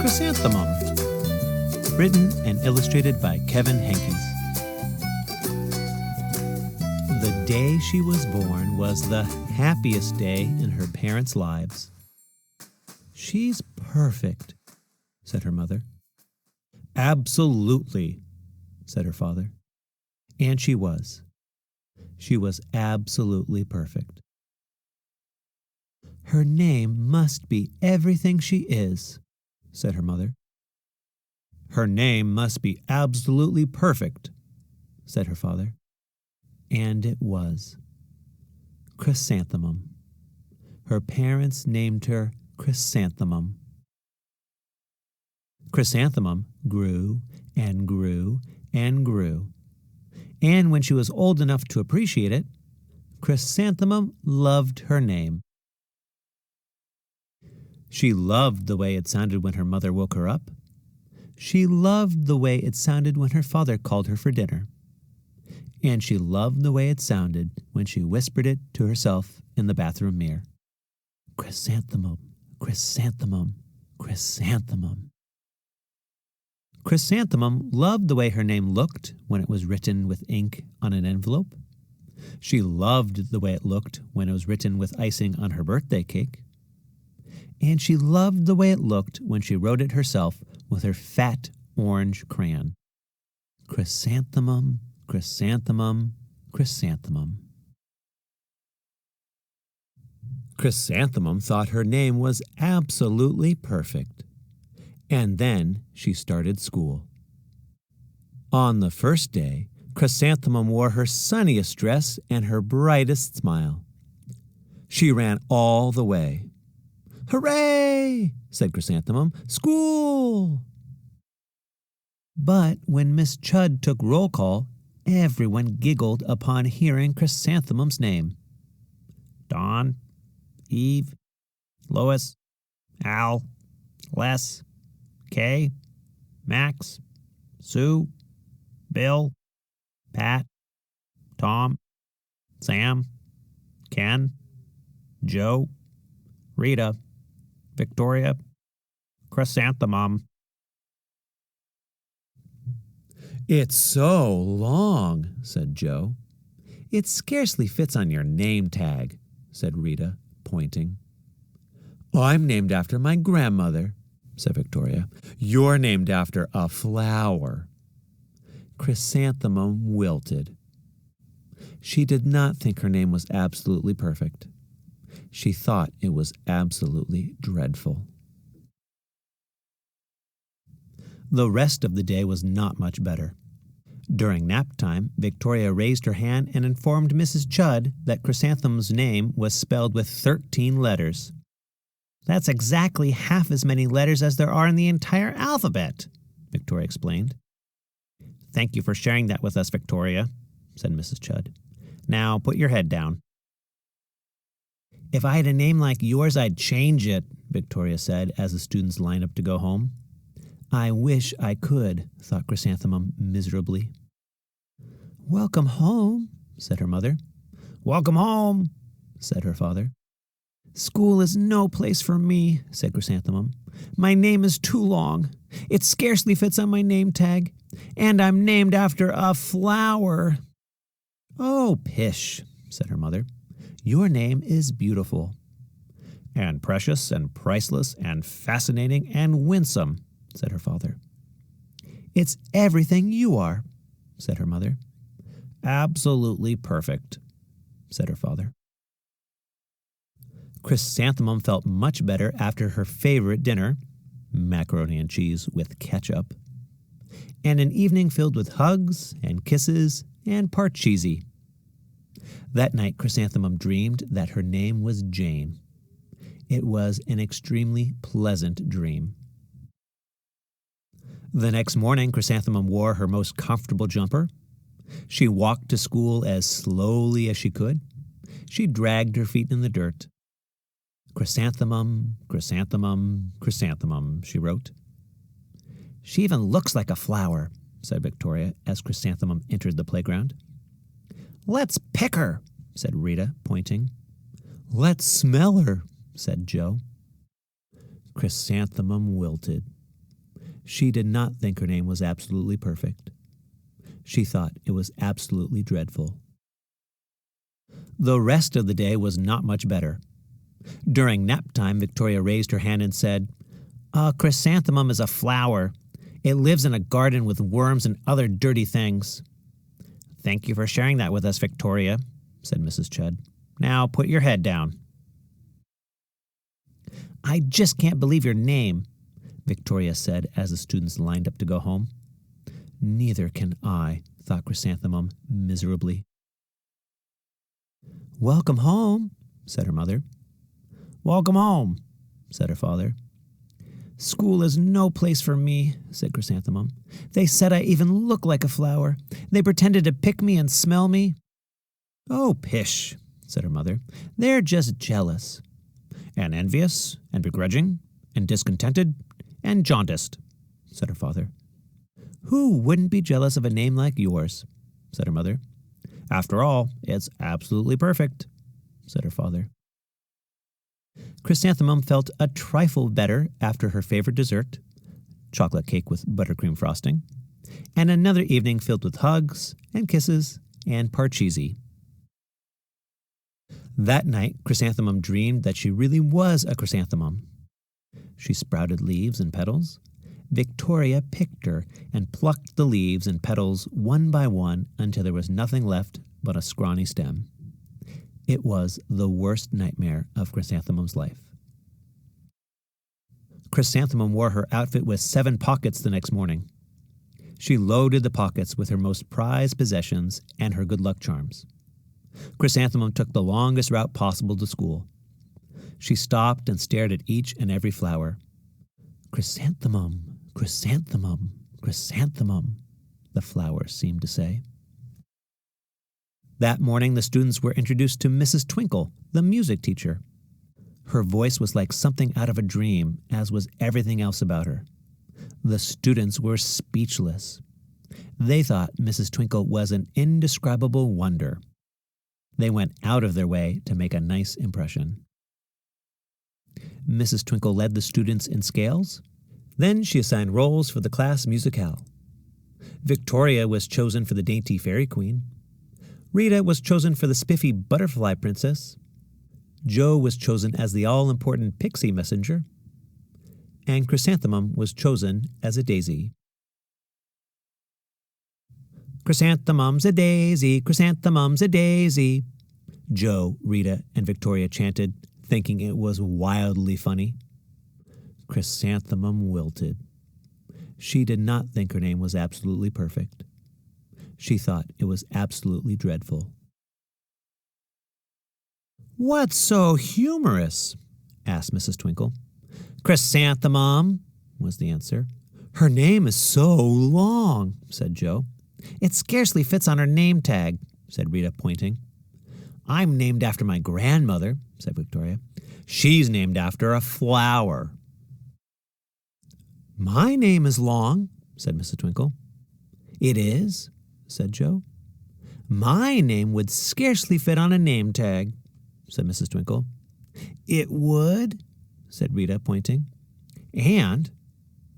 Chrysanthemum. Written and illustrated by Kevin Henkes. The day she was born was the happiest day in her parents' lives. "She's perfect," said her mother. "Absolutely," said her father. And she was. She was absolutely perfect. "Her name must be everything she is," said her mother. "Her name must be absolutely perfect," said her father. And it was. Chrysanthemum. Her parents named her Chrysanthemum. Chrysanthemum grew and grew and grew. And when she was old enough to appreciate it, Chrysanthemum loved her name. She loved the way it sounded when her mother woke her up. She loved the way it sounded when her father called her for dinner. And she loved the way it sounded when she whispered it to herself in the bathroom mirror. Chrysanthemum, chrysanthemum, chrysanthemum. Chrysanthemum loved the way her name looked when it was written with ink on an envelope. She loved the way it looked when it was written with icing on her birthday cake. And she loved the way it looked when she wrote it herself with her fat orange crayon. Chrysanthemum, chrysanthemum, chrysanthemum. Chrysanthemum thought her name was absolutely perfect. And then she started school. On the first day, Chrysanthemum wore her sunniest dress and her brightest smile. She ran all the way. "Hooray!" said Chrysanthemum. "School!" But when Miss Chud took roll call, everyone giggled upon hearing Chrysanthemum's name. Dawn, Eve, Lois, Al, Les, Kay, Max, Sue, Bill, Pat, Tom, Sam, Ken, Joe, Rita, Victoria, Chrysanthemum. "It's so long," said Joe. "It scarcely fits on your name tag," said Rita, pointing. "I'm named after my grandmother," said Victoria. "You're named after a flower." Chrysanthemum wilted. She did not think her name was absolutely perfect. She thought it was absolutely dreadful. The rest of the day was not much better. During nap time, Victoria raised her hand and informed Mrs. Chud that Chrysanthemum's name was spelled with 13 letters. "That's exactly half as many letters as there are in the entire alphabet," Victoria explained. "Thank you for sharing that with us, Victoria," said Mrs. Chud. "Now put your head down." "If I had a name like yours, I'd change it," Victoria said as the students lined up to go home. "I wish I could," thought Chrysanthemum miserably. "Welcome home," said her mother. "Welcome home," said her father. "School is no place for me," said Chrysanthemum. "My name is too long. It scarcely fits on my name tag. And I'm named after a flower." "Oh, pish," said her mother. "Your name is beautiful." "And precious and priceless and fascinating and winsome," said her father. "It's everything you are," said her mother. "Absolutely perfect," said her father. Chrysanthemum felt much better after her favorite dinner, macaroni and cheese with ketchup, and an evening filled with hugs and kisses and parcheesi. That night, Chrysanthemum dreamed that her name was Jane. It was an extremely pleasant dream. The next morning, Chrysanthemum wore her most comfortable jumper. She walked to school as slowly as she could. She dragged her feet in the dirt. "Chrysanthemum, chrysanthemum, chrysanthemum," she wrote. "She even looks like a flower," said Victoria as Chrysanthemum entered the playground. "Let's pick her," said Rita, pointing. "Let's smell her," said Joe. Chrysanthemum wilted. She did not think her name was absolutely perfect. She thought it was absolutely dreadful. The rest of the day was not much better. During nap time, Victoria raised her hand and said, "A chrysanthemum is a flower. It lives in a garden with worms and other dirty things." "Thank you for sharing that with us, Victoria," said Mrs. Chudd. "Now put your head down." "I just can't believe your name," Victoria said as the students lined up to go home. "Neither can I," thought Chrysanthemum miserably. "Welcome home," said her mother. "Welcome home," said her father. "School is no place for me," said Chrysanthemum. "They said I even look like a flower. They pretended to pick me and smell me." "Oh, pish," said her mother. "They're just jealous." "And envious, and begrudging, and discontented, and jaundiced," said her father. "Who wouldn't be jealous of a name like yours?" said her mother. "After all, it's absolutely perfect," said her father. Chrysanthemum felt a trifle better after her favorite dessert, chocolate cake with buttercream frosting, and another evening filled with hugs and kisses and parcheesi. That night, Chrysanthemum dreamed that she really was a chrysanthemum. She sprouted leaves and petals. Victoria picked her and plucked the leaves and petals one by one until there was nothing left but a scrawny stem. It was the worst nightmare of Chrysanthemum's life. Chrysanthemum wore her outfit with 7 pockets the next morning. She loaded the pockets with her most prized possessions and her good luck charms. Chrysanthemum took the longest route possible to school. She stopped and stared at each and every flower. "Chrysanthemum, chrysanthemum, chrysanthemum," the flowers seemed to say. That morning, the students were introduced to Mrs. Twinkle, the music teacher. Her voice was like something out of a dream, as was everything else about her. The students were speechless. They thought Mrs. Twinkle was an indescribable wonder. They went out of their way to make a nice impression. Mrs. Twinkle led the students in scales. Then she assigned roles for the class musicale. Victoria was chosen for the dainty fairy queen. Rita was chosen for the spiffy butterfly princess. Jo was chosen as the all-important pixie messenger. And Chrysanthemum was chosen as a daisy. "Chrysanthemum's a daisy, chrysanthemum's a daisy," Jo, Rita, and Victoria chanted, thinking it was wildly funny. Chrysanthemum wilted. She did not think her name was absolutely perfect. She thought it was absolutely dreadful. "What's so humorous?" asked Mrs. Twinkle. "Chrysanthemum," was the answer. "Her name is so long," said Jo. "It scarcely fits on her name tag," said Rita, pointing. "I'm named after my grandmother," said Victoria. "She's named after a flower." "My name is long," said Mrs. Twinkle. "It is?" said Jo. "My name would scarcely fit on a name tag," said Mrs. Twinkle. "It would?" said Rita, pointing. "And,"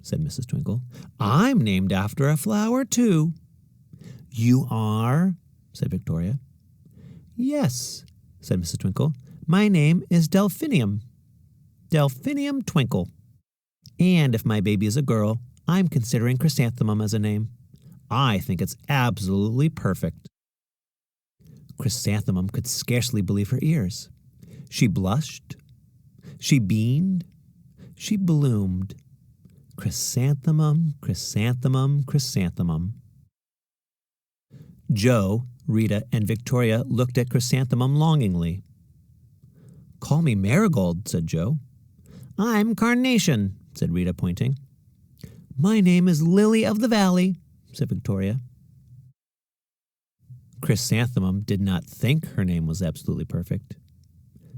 said Mrs. Twinkle, "I'm named after a flower, too." "You are?" said Victoria. "Yes," said Mrs. Twinkle. "My name is Delphinium. Delphinium Twinkle. And if my baby is a girl, I'm considering Chrysanthemum as a name. I think it's absolutely perfect." Chrysanthemum could scarcely believe her ears. She blushed. She beamed. She bloomed. Chrysanthemum, chrysanthemum, chrysanthemum. Jo, Rita, and Victoria looked at Chrysanthemum longingly. "Call me Marigold," said Jo. "I'm Carnation," said Rita, pointing. "My name is Lily of the Valley," said Victoria. Chrysanthemum did not think her name was absolutely perfect.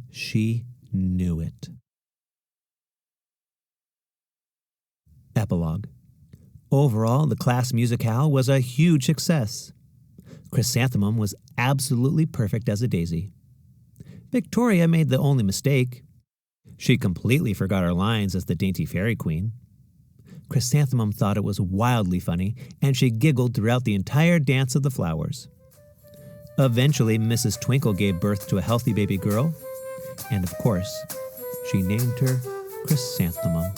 She knew it. Epilogue. Overall, the class musicale was a huge success. Chrysanthemum was absolutely perfect as a daisy. Victoria made the only mistake. She completely forgot her lines as the dainty fairy queen. Chrysanthemum thought it was wildly funny, and she giggled throughout the entire dance of the flowers. Eventually, Mrs. Twinkle gave birth to a healthy baby girl, and of course, she named her Chrysanthemum.